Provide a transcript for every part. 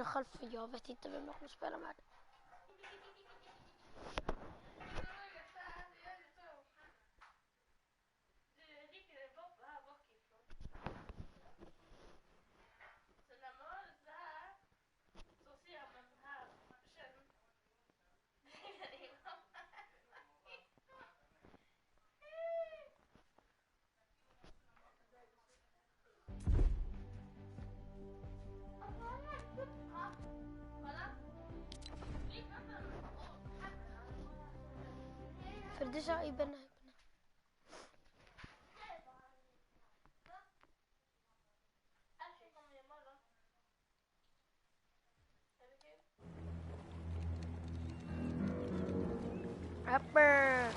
خلف jag vet inte vem jag kommer spela med. För det sa Ibn. Upper.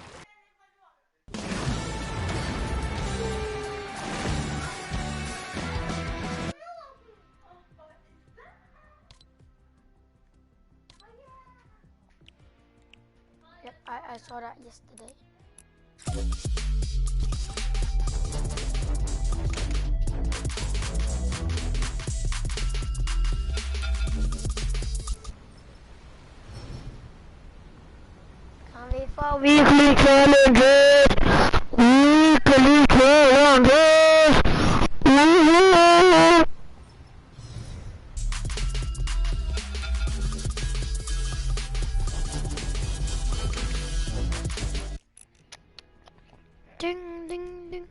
Yep, I saw that yesterday. Kan vi få weekly challenges? Weekly challenges! Ding, ding, ding.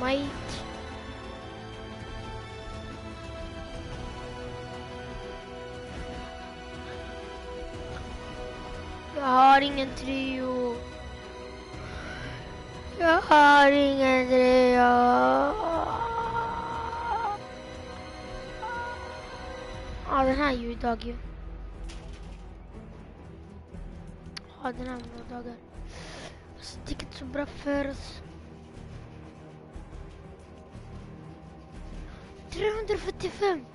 Might. Jag har ingen trio. Jag har ingen trio. Ja, den här är ju idag ju. Ja, den här är några dagar. Alltså, det gick inte så bra för oss. 345.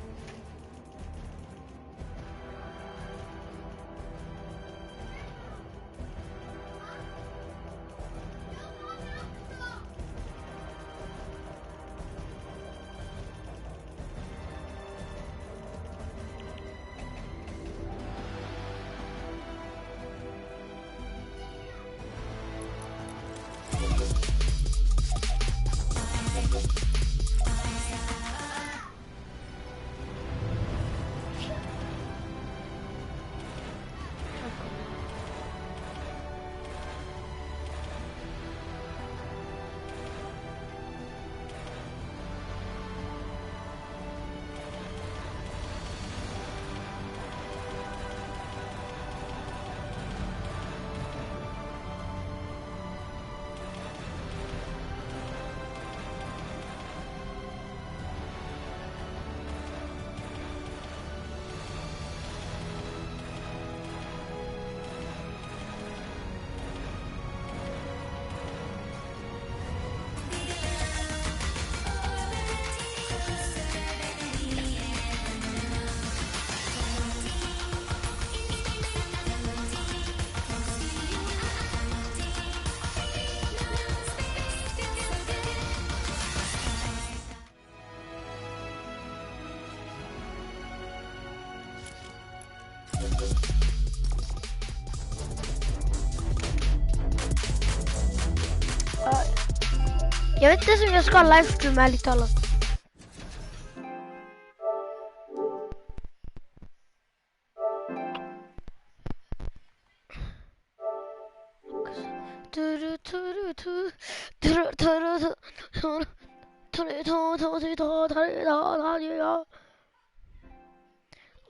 Jag vet inte ens om jag ska ha livestream ärligt talat.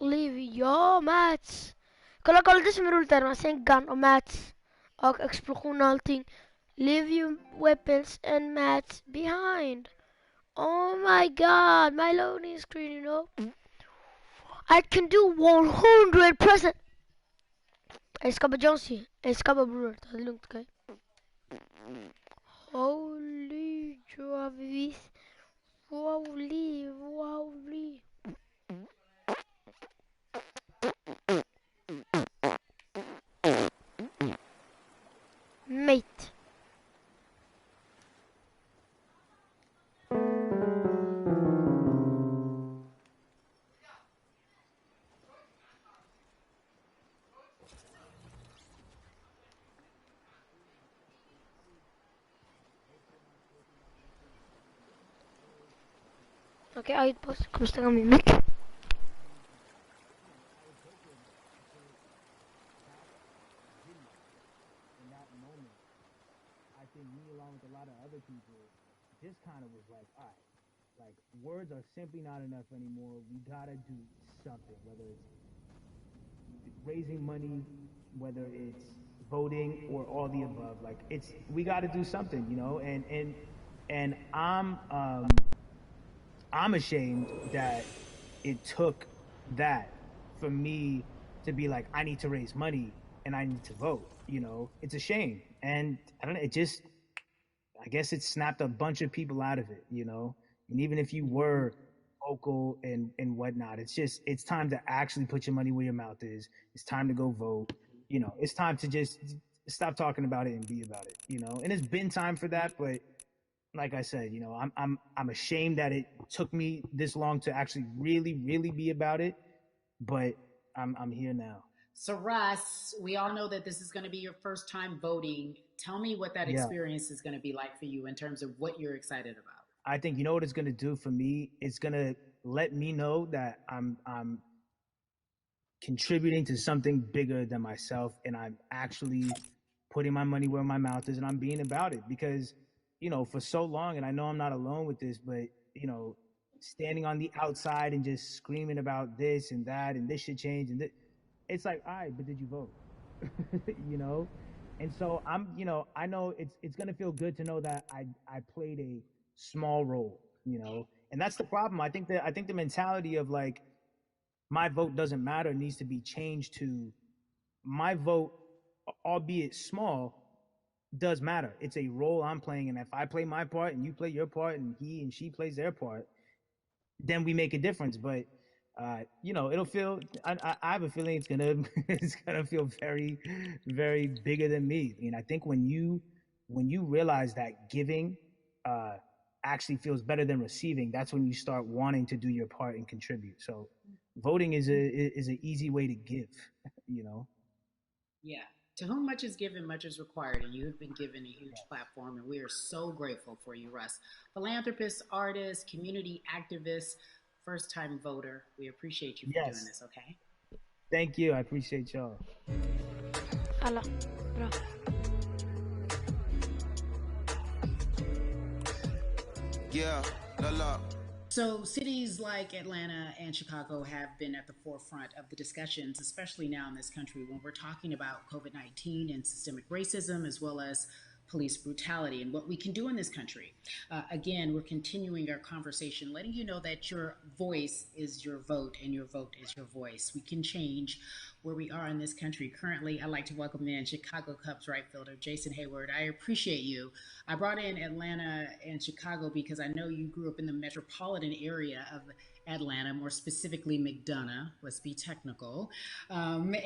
Leave your mats. Kolla det som är roligt där. Man ser en gun och mats. Och explosion och allting. Leave your weapons and mats behind. Oh my god, my loading screen, you know. I can do 100%. Jag ska bara Jonesy. Jag ska bara bror. Ta det lugnt, okej? Holy Jovis. Wowly. Mate. Okej, jag kommer stänga min mick. Just kind of was like, all right, like words are simply not enough anymore. We gotta do something, whether it's raising money, whether it's voting or all the above. Like we gotta do something, you know. And I'm ashamed that it took that for me to be like, I need to raise money and I need to vote. You know, it's a shame, and I don't know. I guess it snapped a bunch of people out of it, you know? And even if you were vocal and whatnot, it's time to actually put your money where your mouth is. It's time to go vote. You know, it's time to just stop talking about it and be about it, you know? And it's been time for that, but like I said, you know, I'm ashamed that it took me this long to actually really be about it, but I'm here now. So Russ, we all know that this is going to be your first time voting. Tell me what that experience is going to be like for you in terms of what you're excited about. I think, you know what it's going to do for me? It's going to let me know that I'm contributing to something bigger than myself, and I'm actually putting my money where my mouth is, and I'm being about it. Because, you know, for so long, and I know I'm not alone with this, but, you know, standing on the outside and just screaming about this and that, and this should change, and it's like, all right, but did you vote? You know? And so you know, I know it's gonna feel good to know that I played a small role, you know? And that's the problem. I think the mentality of like, my vote doesn't matter needs to be changed to, my vote, albeit small, does matter. It's a role I'm playing, and if I play my part and you play your part and he and she plays their part, then we make a difference. But you know, it'll feel. I have a feeling it's gonna feel very, very bigger than me. I mean, I think when you realize that giving actually feels better than receiving, that's when you start wanting to do your part and contribute. So, voting is an easy way to give. You know. Yeah. To whom much is given, much is required, and you have been given a huge platform, and we are so grateful for you, Russ. Philanthropist, artist, community activist, first-time voter. We appreciate you for doing this, okay? Thank you. I appreciate y'all. Alla, bra. Yeah, SNÄLLA. So cities like Atlanta and Chicago have been at the forefront of the discussions, especially now in this country when we're talking about COVID-19 and systemic racism, as well as police brutality and what we can do in this country. Again, we're continuing our conversation, letting you know that your voice is your vote and your vote is your voice. We can change where we are in this country. Currently, I'd like to welcome in Chicago Cubs right fielder Jason Hayward. I appreciate you. I brought in Atlanta and Chicago because I know you grew up in the metropolitan area of Atlanta, more specifically McDonough, let's be technical. And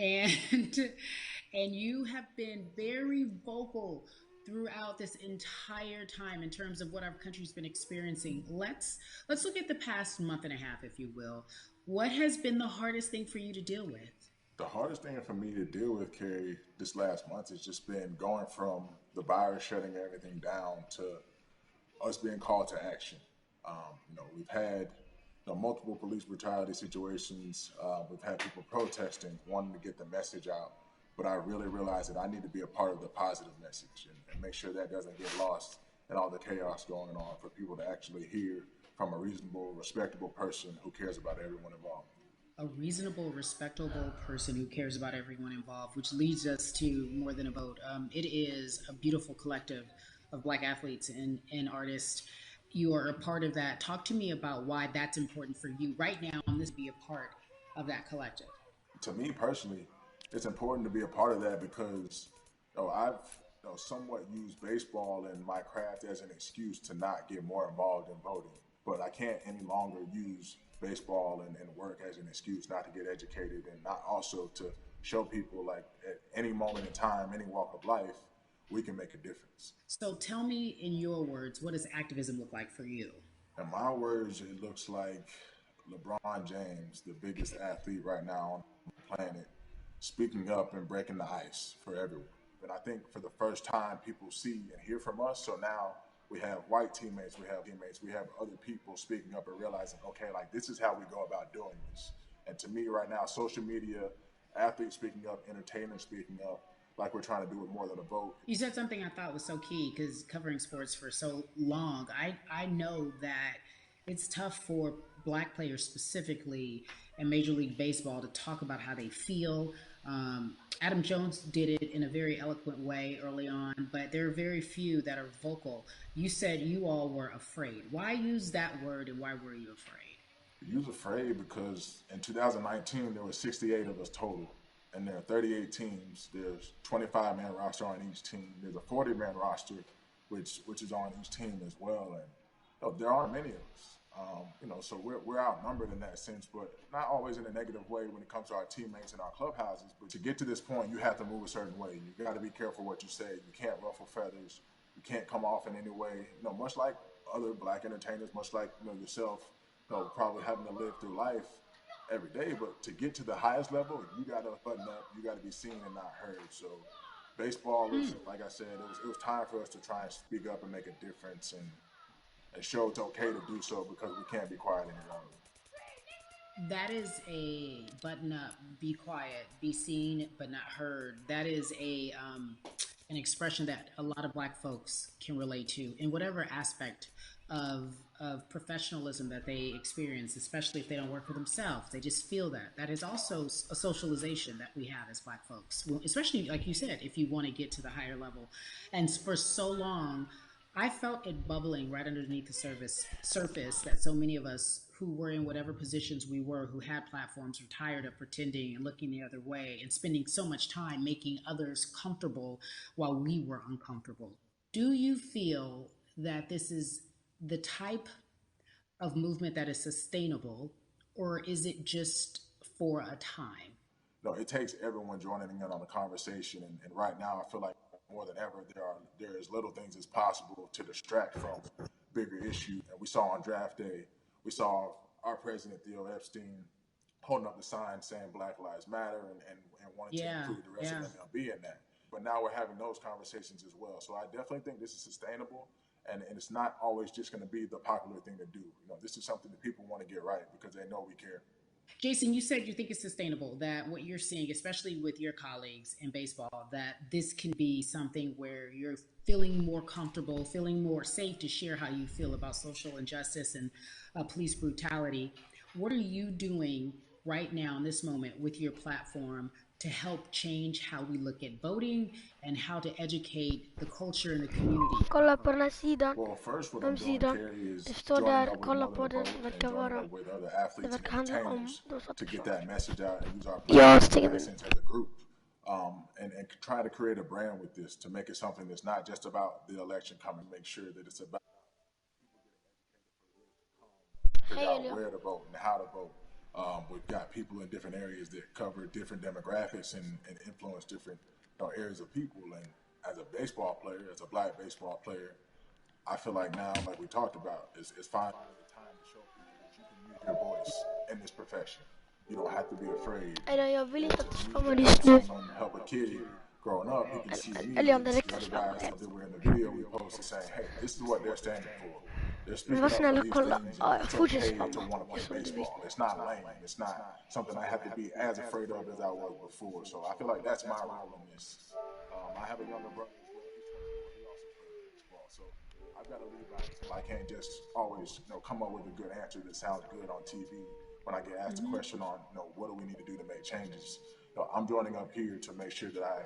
you have been very vocal throughout this entire time in terms of what our country's been experiencing. Let's look at the past month and a half, if you will. What has been the hardest thing for you to deal with? The hardest thing for me to deal with, Carrie, this last month has just been going from the virus shutting everything down to us being called to action. We've had multiple police brutality situations. We've had people protesting, wanting to get the message out. But I really realized that I need to be a part of the positive message and make sure that doesn't get lost in all the chaos going on, for people to actually hear from a reasonable, respectable person who cares about everyone involved. A reasonable, respectable person who cares about everyone involved, which leads us to More Than a Vote. It is a beautiful collective of Black athletes and artists. You are a part of that. Talk to me about why that's important for you right now, and this be a part of that collective. To me personally, it's important to be a part of that because I've somewhat used baseball and my craft as an excuse to not get more involved in voting. But I can't any longer use baseball and work as an excuse not to get educated, and not also to show people, like, at any moment in time, any walk of life, we can make a difference. So tell me in your words, what does activism look like for you? In my words, it looks like LeBron James, the biggest athlete right now on the planet, speaking up and breaking the ice for everyone. And I think for the first time, people see and hear from us. So now we have white teammates, we have other people speaking up and realizing, okay, like, this is how we go about doing this. And to me right now, social media, athletes speaking up, entertainers speaking up, like we're trying to do with More Than a Vote. You said something I thought was so key, because covering sports for so long, I know that it's tough for Black players specifically in Major League Baseball to talk about how they feel. Adam Jones did it in a very eloquent way early on, but there are very few that are vocal. You said you all were afraid. Why use that word, and why were you afraid? You was afraid because in 2019, there were 68 of us total. And there are 38 teams. There's 25-man roster on each team. There's a 40-man roster, which is on each team as well. And there aren't many of us. So we're outnumbered in that sense, but not always in a negative way when it comes to our teammates and our clubhouses. But to get to this point, you have to move a certain way. You got to be careful what you say. You can't ruffle feathers. You can't come off in any way. Much like other Black entertainers, much like yourself, probably having to live through life every day. But to get to the highest level, you got to button up. You got to be seen and not heard. So baseball was, like I said, it was time for us to try and speak up and make a difference and show it's okay to do so, because we can't be quiet any longer. That is a button up, be quiet, be seen but not heard. That is an expression that a lot of Black folks can relate to in whatever aspect of professionalism that they experience, especially if they don't work for themselves. They just feel that. That is also a socialization that we have as Black folks, especially, like you said, if you want to get to the higher level. And for so long, I felt it bubbling right underneath the surface that so many of us who were in whatever positions we were, who had platforms, were tired of pretending and looking the other way and spending so much time making others comfortable while we were uncomfortable. Do you feel that this is the type of movement that is sustainable, or is it just for a time? No, it takes everyone joining in on the conversation. And right now, I feel like more than ever, there is little things as possible to distract from bigger issues. And we saw on draft day, we saw our president, Theo Epstein, holding up the sign saying Black Lives Matter and wanting to include the rest of MLB in that. But now we're having those conversations as well. So I definitely think this is sustainable, and it's not always just going to be the popular thing to do. This is something that people want to get right because they know we care. Jason, you said you think it's sustainable, that what you're seeing, especially with your colleagues in baseball, that this can be something where you're feeling more comfortable, feeling more safe to share how you feel about social injustice and police brutality. What are you doing right now in this moment with your platform to help change how we look at voting and how to educate the culture in the community? Kolla pernah sidang. Well, first what I'm doing, sidang. Carrie, is Det står joining där, up with kolla More på Than a den, Vote verkar and joining vara, up with other athletes and verkar handla om entertainers de to get that message out and use our Ja, platform as a group. And try to create a brand with this to make it something that's not just about the election coming, make sure that it's about figure out where to vote and how to vote. We've got people in different areas that cover different demographics and influence different areas of people. And as a baseball player, as a Black baseball player, I feel like now, like we talked about, it's finally the time to show people that you can use your voice in this profession. You don't have to be afraid. Jag vill inte att to someone is new. help a kid growing up, he can see me اللي and عندنا see other guys that were in the video we posted saying, hey, this is what they're standing for. They're speaking up مثلا for these كل things, and it's فوجي okay سبام to want to play baseball. It's not lame. It's not something I have to be as afraid of as I was before. So I feel like that's my role in this. I have a younger brother as well. He also plays baseball. So I've got to lead by example. I can't just always, come up with a good answer that sounds good on TV when I get asked a question on, what do we need to do to make changes. I'm joining up here to make sure that I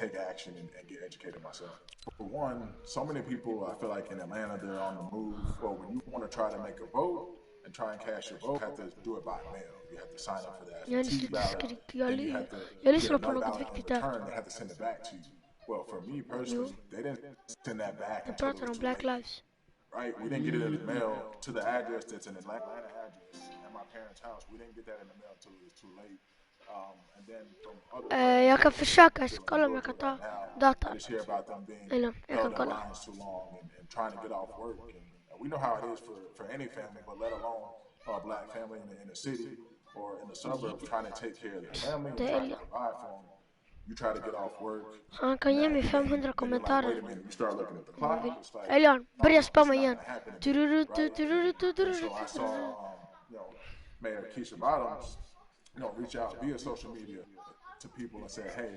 take action and get educated myself. For one, so many people, I feel like in Atlanta, they're on the move. Well, when you want to try to make a vote and try and cast your vote, you have to do it by mail. You have to sign up for that absentee ballot. Then you have to get another ballot in return. They have to send it back to you. Well, for me personally, they didn't send that back until it was too Black late. Lives. Right? We didn't get it in the mail to the address that's an Atlanta address at my parents' house. We didn't get that in the mail until it was too late. And then from other Jag kan försöka, jag ska kolla om jag Georgia kan ta right now, data. I just hear about them being Eller, jag held kan in kolla. lines too long and trying to get off work. And we know how it is for any family, but let alone a black family in the city or in the suburbs trying to take care of their family and trying to provide for them. You try to get off work. Han kan ge mig 500 Wait a kommentarer. minute, you start looking at the clock. It's like, Elian, börja spamma it's igen. not gonna happen again, right? So I saw, Mayor Keisha Bottoms, reach out via social media to people and say, hey,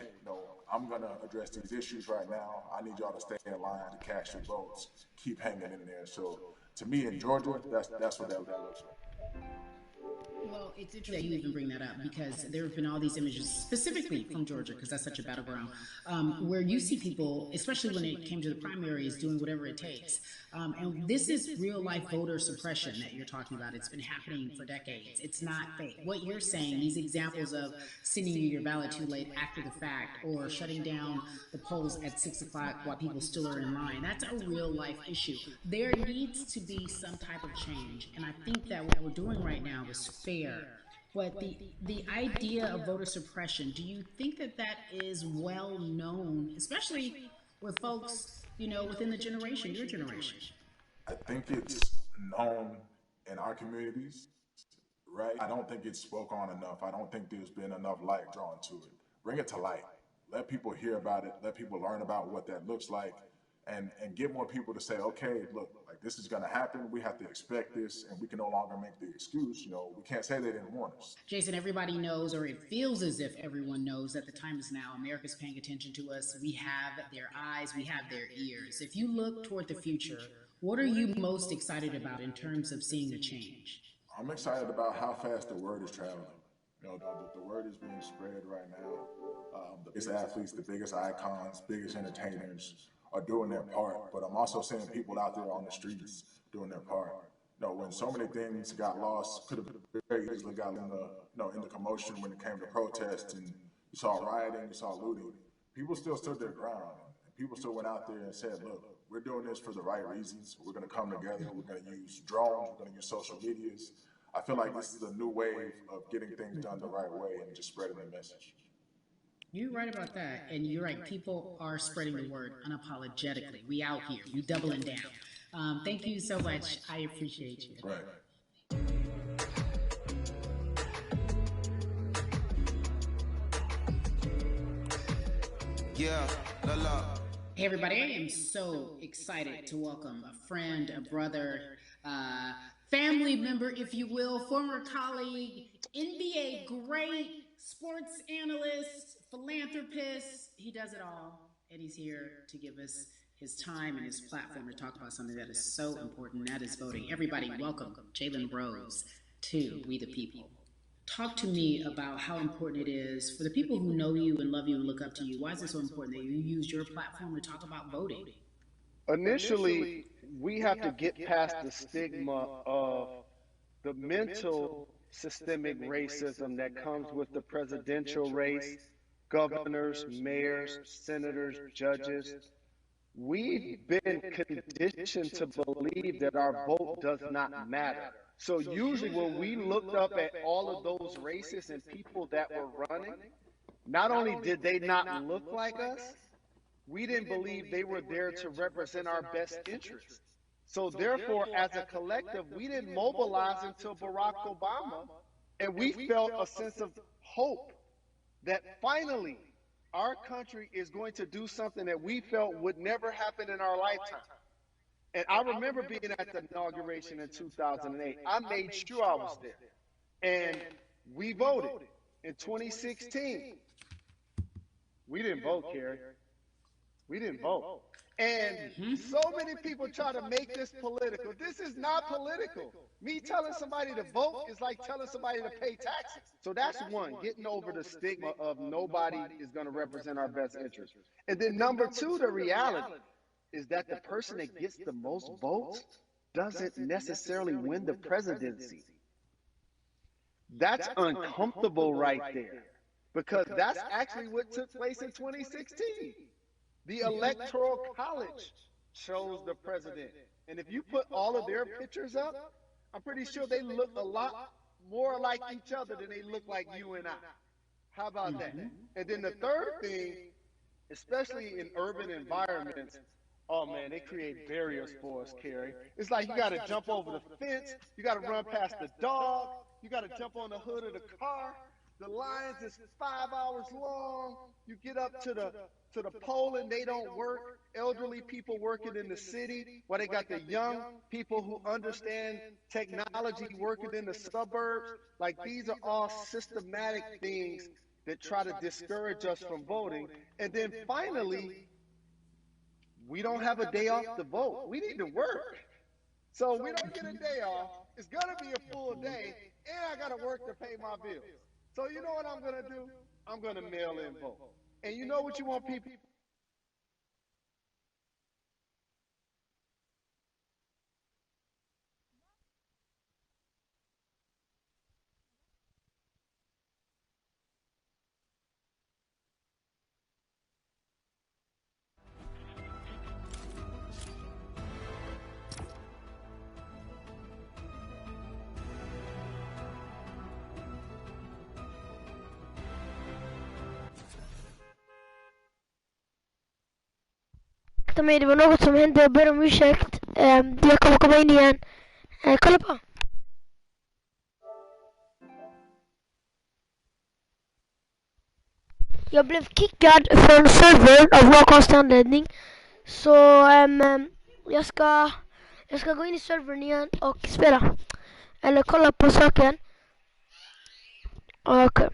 I'm going to address these issues right now. I need y'all to stay in line to cast your votes. Keep hanging in there. So to me in Georgia, that's what that looks like. Well, it's interesting that you even bring that up because there have been all these images, specifically from Georgia, because that's such a battleground, where you see people, especially when it came to the primaries, doing whatever it takes. And this is real life voter suppression that you're talking about. It's been happening for decades. It's not fake. What you're saying, these examples of sending you your ballot too late after the fact or shutting down the polls at 6 o'clock while people still are in line, that's a real life issue. There needs to be some type of change. And I think that what we're doing right now is fair. But the idea of voter suppression, do you think that is well known, especially with folks, within the generation, your generation? I think it's known in our communities, right? I don't think it's spoke on enough. I don't think there's been enough light drawn to it. Bring it to light. Let people hear about it. Let people learn about what that looks like. And get more people to say, okay, look, like this is going to happen. We have to expect this, and we can no longer make the excuse. We can't say they didn't warn us. Jason, everybody knows, or it feels as if everyone knows that the time is now. America's paying attention to us. We have their eyes. We have their ears. If you look toward the future, what are you most excited about in terms of seeing a change? I'm excited about how fast the word is traveling. The word is being spread right now. The biggest athletes, the biggest icons, biggest entertainers are doing their part, but I'm also seeing people out there on the streets doing their part. When so many things got lost, could have very easily got in the commotion when it came to protests, and you saw rioting, you saw looting. People still stood their ground. And people still went out there and said, look, we're doing this for the right reasons. We're going to come together. We're going to use drones. We're going to use social medias. I feel like this is a new wave of getting things done the right way and just spreading the message. You're right about that, and you're right. People are spreading the word unapologetically. We out here. We doubling down. Thank you so much. I appreciate you. Right. Yeah, la la. Hey everybody, I am so excited to welcome a friend, a brother, family member, if you will, former colleague, NBA great, sports analyst, philanthropist. He does it all, and he's here to give us his time and his platform to talk about something that is so important, and that is voting. Everybody, welcome Jalen Rose to We the People. Talk to me about how important it is for the people who know you and love you and look up to you. Why is it so important that you use your platform to talk about voting? Initially, we have to get past the stigma of the mental systemic racism that comes with the presidential race, governors, mayors, senators, judges. We've been conditioned to believe that our vote does not matter. So usually when we looked up at all of those races and people that were running, not only did they not look like us, we didn't believe they were there to represent our best interests. So therefore, as a collective, we didn't mobilize until Barack Obama, and we felt a sense of hope that finally our country is going to do something that we felt would never happen in our lifetime. And I remember being at the inauguration in 2008. I made sure I was there. And we voted. In 2016, we didn't vote, Carrie. We didn't vote. And so many people try to make this political. This is not political. Me telling somebody to vote is like telling somebody to pay taxes. So that's one, getting over the stigma of nobody is going to represent our best interest. And then number two, the reality is that the person that gets the most votes doesn't necessarily win the presidency. That's uncomfortable right there, because that's actually what took place in 2016. The Electoral College chose the president. And if you put all of their pictures up, I'm pretty sure they look a lot more like each other than they look like you and I. How about that? And then the third thing, especially in urban environments, oh man, they create barriers for us, Carrie. It's like you got to jump over the fence, you got to run past the dog, you got to jump on the hood of the car. The lines is 5 hours long. You get up to the poll and they don't work. Elderly people working in the city, while they got the young people who understand technology working in the suburbs. Like, these are all systematic things that try to discourage us from voting. And then finally, we don't have a day off to vote. We need to work. So we don't get a day off. It's going to be a full day, and I got to work to pay my bills. So you know what I'm going to do? I'm going to mail in vote. And you know what you want people? También det var något som hände, jag ber om ursäkt. Jag kommer komma in igen. Kolla på. Jag blev kickad från servern av någon konstig anledning. Så jag ska gå in i servern igen och spela. Eller kolla på saken. Okej.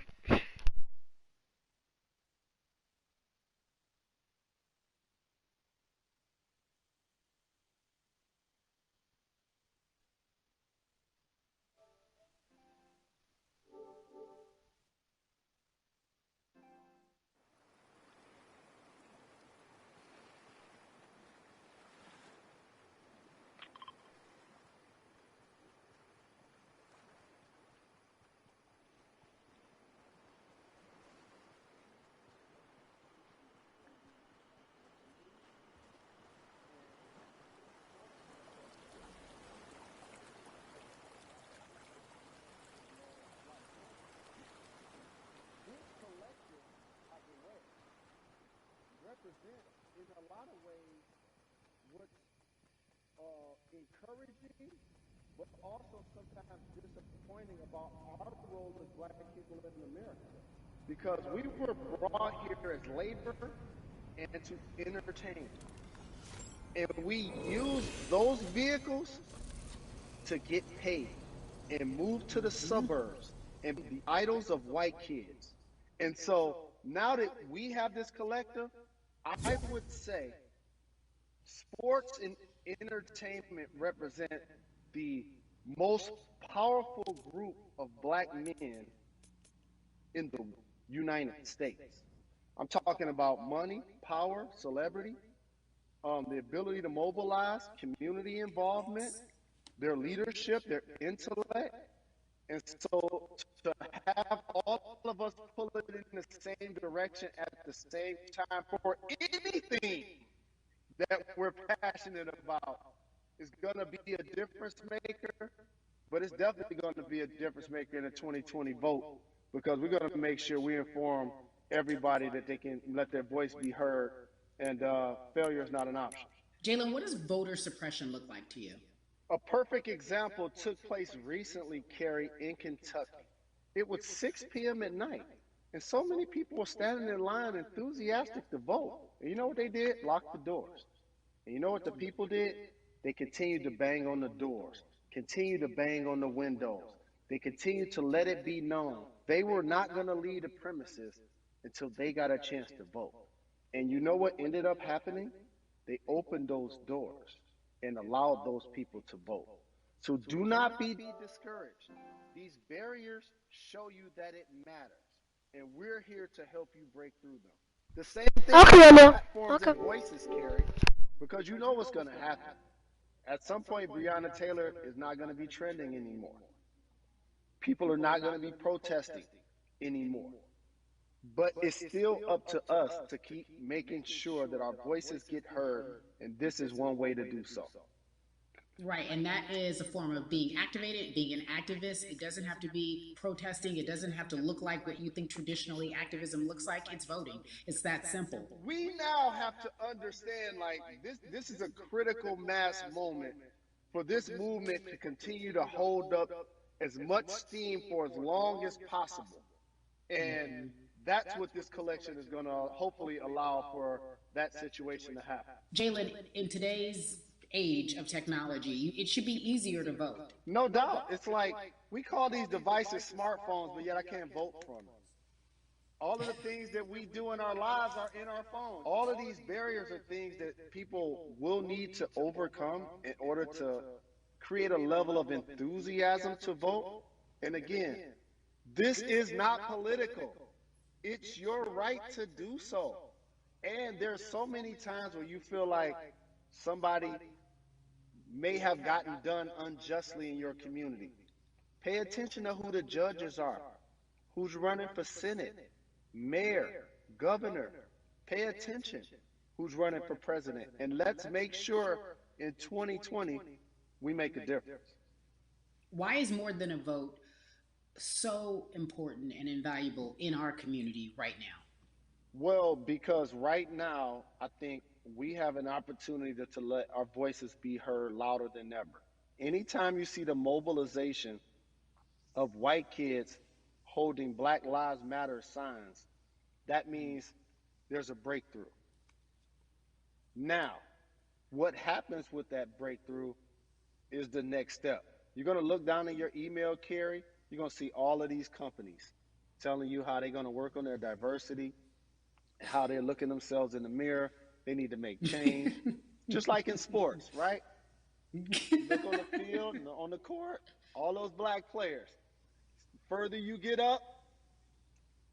Represent in a lot of ways what's encouraging, but also sometimes disappointing about our role as black people in America. Because we were brought here as labor and to entertain. And we use those vehicles to get paid and move to the suburbs and be the idols of white kids. And so now that we have this collective, I would say sports and entertainment represent the most powerful group of black men in the United States. I'm talking about money, power, celebrity, the ability to mobilize, community involvement, their leadership, their intellect. And so to have all of us pull it in the same direction at the same time for anything that we're passionate about is going to be a difference maker, but it's definitely going to be a difference maker in the 2020 vote, because we're going to make sure we inform everybody that they can let their voice be heard, and failure is not an option. Jalen, what does voter suppression look like to you? A perfect example took place recently, Carrie, in Kentucky. It was 6 p.m. at night. And so many people were standing in line enthusiastic to vote. And you know what they did? Locked the doors. And you know what the people did? They continued to bang on the doors, continued to bang on the windows. They continued to let it be known they were not going to leave the premises until they got a chance to vote. And you know what ended up happening? They opened those doors and allowed those people to vote. So do not be discouraged. These barriers show you that it matters. And we're here to help you break through them. The same thing Okay, with Lolo. platforms Okay. and voices, Carrie, because you know what's going to happen. At some point, Breonna Taylor is not going to be trending anymore. People are not going to be protesting anymore. But it's still up to us to keep making sure that our voices get heard, and this is one way to do so. Right, and that is a form of being activated, being an activist. It doesn't have to be protesting. It doesn't have to look like what you think traditionally activism looks like. It's voting. It's that simple. We now have to understand, like, this is a critical mass moment for this movement to continue to hold up as much steam for as long as possible. And that's what this collection is going to hopefully allow for that situation to happen. Jalen, in today's age of technology, it should be easier to vote. No doubt. It's like we call these devices smartphones, but yet I can't vote from them. All of the things that we do in our lives are in our phones. All of these barriers are things that people will need to overcome in order to create a level of enthusiasm to vote. And again, this is not political. It's your right to do so. And there's so many times where you feel like somebody may have gotten done unjustly in your community. Pay attention to who the judges are, who's running for Senate, mayor, governor. Pay attention who's running for president. And let's make sure in 2020 we make a difference. Why is more than a vote so important and invaluable in our community right now? Well, because right now, I think we have an opportunity to let our voices be heard louder than ever. Anytime you see the mobilization of white kids holding Black Lives Matter signs, that means there's a breakthrough. Now, what happens with that breakthrough is the next step. You're going to look down in your email, Carrie, you're going to see all of these companies telling you how they're going to work on their diversity, how they're looking themselves in the mirror. They need to make change, just like in sports, right? Look on the field, on the court, all those black players. The further you get up,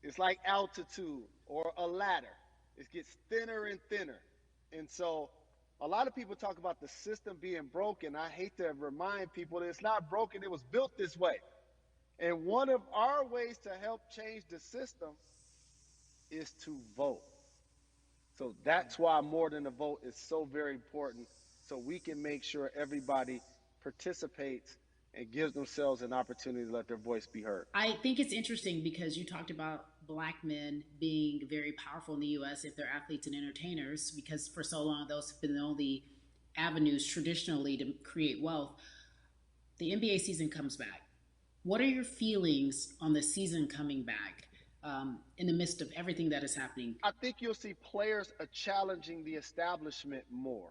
it's like altitude or a ladder. It gets thinner and thinner. And so a lot of people talk about the system being broken. I hate to remind people that it's not broken. It was built this way. And one of our ways to help change the system is to vote. So that's why more than a vote is so very important, so we can make sure everybody participates and gives themselves an opportunity to let their voice be heard. I think it's interesting because you talked about Black men being very powerful in the U.S. if they're athletes and entertainers, because for so long those have been the only avenues traditionally to create wealth. The NBA season comes back. What are your feelings on the season coming back? In the midst of everything that is happening? I think you'll see players challenging the establishment more.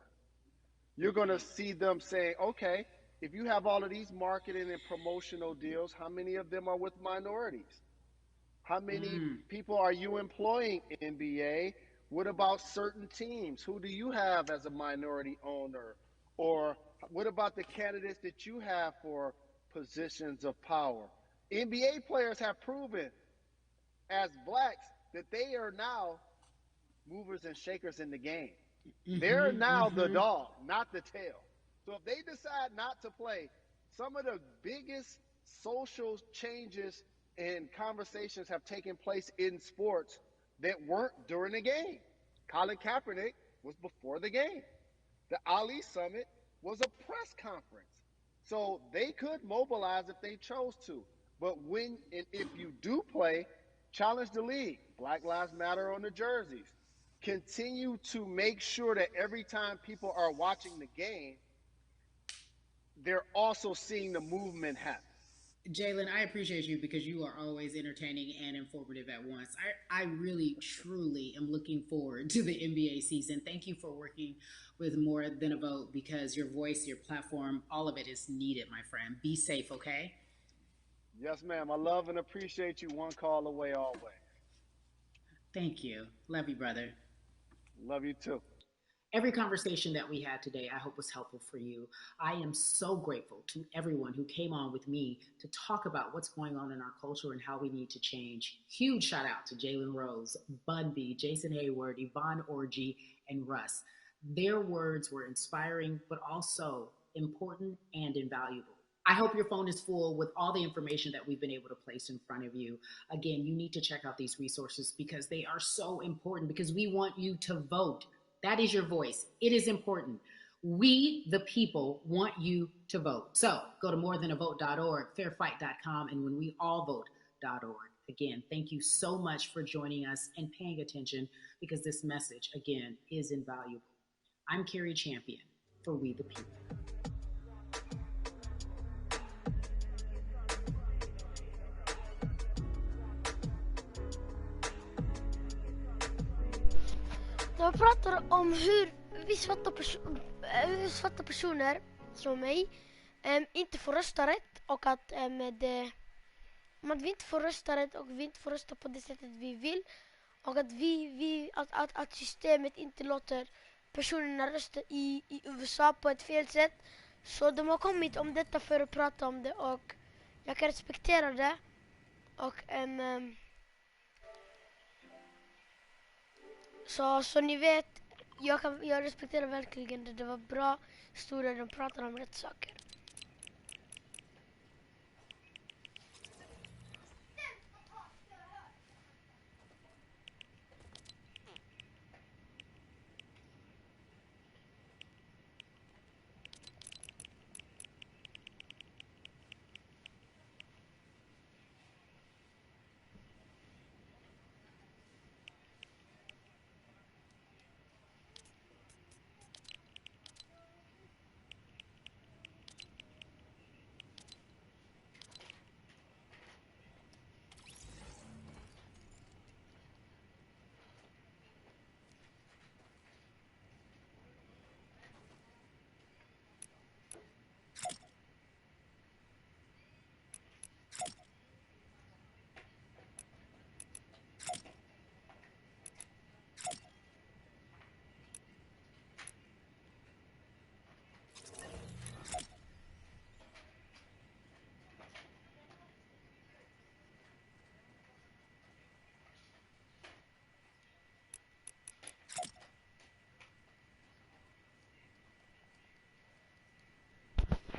You're going to see them saying, okay, if you have all of these marketing and promotional deals, how many of them are with minorities? How many people are you employing in NBA? What about certain teams? Who do you have as a minority owner? Or what about the candidates that you have for positions of power? NBA players have proven as blacks that they are now movers and shakers in the game. They're now the dog, not the tail. So if they decide not to play, some of the biggest social changes and conversations have taken place in sports that weren't during the game. Colin Kaepernick was before the game. The Ali Summit was a press conference. So they could mobilize if they chose to. But when and if you do play, challenge the league. Black Lives Matter on the jerseys. Continue to make sure that every time people are watching the game, they're also seeing the movement happen. Jalen, I appreciate you because you are always entertaining and informative at once. I really, truly am looking forward to the NBA season. Thank you for working with More Than a Vote because your voice, your platform, all of it is needed, my friend. Be safe, okay? Yes, ma'am. I love and appreciate you. One call away always. Thank you. Love you, brother. Love you too. Every conversation that we had today, I hope was helpful for you. I am so grateful to everyone who came on with me to talk about what's going on in our culture and how we need to change. Huge shout out to Jalen Rose, Bun B, Jason Hayward, Yvonne Orgy, and Russ. Their words were inspiring, but also important and invaluable. I hope your phone is full with all the information that we've been able to place in front of you. Again, you need to check out these resources because they are so important because we want you to vote. That is your voice. It is important. We, the people, want you to vote. So go to morethanavote.org, fairfight.com, and whenweallvote.org. Again, thank you so much for joining us and paying attention because this message, again, is invaluable. I'm Carrie Champion for We the People. När vi pratar om hur vi svarta personer som mig inte får rösta rätt och att vi inte får rösta rätt och vi inte får rösta på det sättet vi vill och att systemet inte låter personerna rösta i USA på ett fel sätt. Så de har kommit om detta för att prata om det och jag kan respektera det och så ni vet, jag respekterar verkligen det. Det var bra historier, de pratade om rätt saker.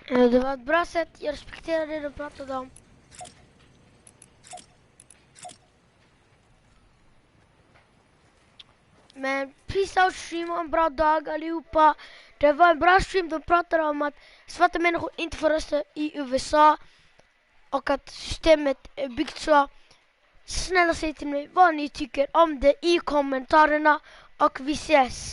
Det var ett bra sätt, jag respekterar det de pratade om. Men peace out stream och en bra dag allihopa. Det var en bra stream, de pratade om att svarta människor inte får rösta i USA och att systemet är byggt så. Snälla säg till mig vad ni tycker om det i kommentarerna och vi ses.